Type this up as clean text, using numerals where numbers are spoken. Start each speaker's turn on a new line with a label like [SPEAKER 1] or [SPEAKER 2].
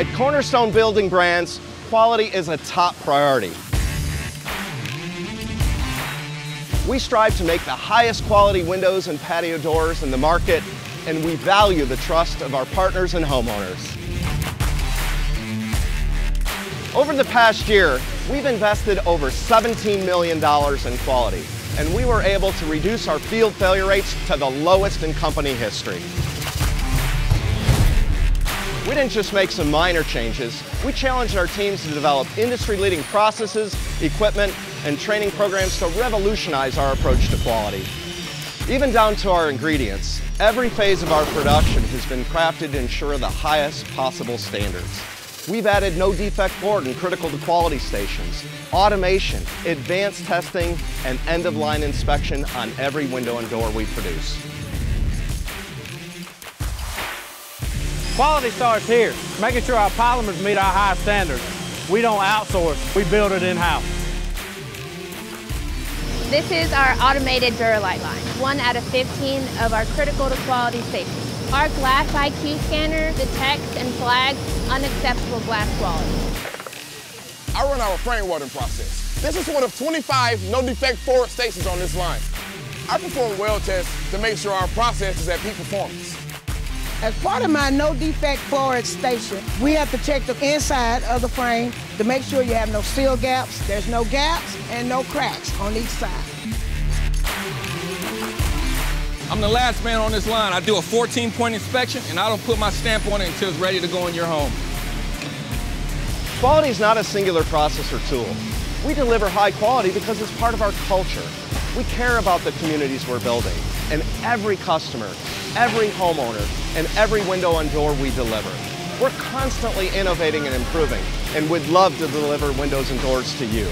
[SPEAKER 1] At Cornerstone Building Brands, quality is a top priority. We strive to make the highest quality windows and patio doors in the market, and we value the trust of our partners and homeowners. Over the past year, we've invested over $17 million in quality, and we were able to reduce our field failure rates to the lowest in company history. We didn't just make some minor changes, we challenged our teams to develop industry-leading processes, equipment, and training programs to revolutionize our approach to quality. Even down to our ingredients, every phase of our production has been crafted to ensure the highest possible standards. We've added no defect board and critical to quality stations, automation, advanced testing, and end-of-line inspection on every window and door we produce.
[SPEAKER 2] Quality starts here, making sure our polymers meet our high standards. We don't outsource, we build it in-house.
[SPEAKER 3] This is our automated Duralite line, 1 out of 15 of our critical to quality safety. Our Glass IQ scanner detects and flags unacceptable glass quality.
[SPEAKER 4] I run our frame welding process. This is one of 25 no-defect forward stations on this line. I perform weld tests to make sure our process is at peak performance.
[SPEAKER 5] As part of my no-defect forward station, we have to check the inside of the frame to make sure you have no seal gaps, there's no gaps, and no cracks on each side.
[SPEAKER 6] I'm the last man on this line. I do a 14-point inspection, and I don't put my stamp on it until it's ready to go in your home.
[SPEAKER 1] Quality is not a singular process or tool. We deliver high quality because it's part of our culture. We care about the communities we're building, and every customer, every homeowner, and every window and door we deliver. We're constantly innovating and improving, and we'd love to deliver windows and doors to you.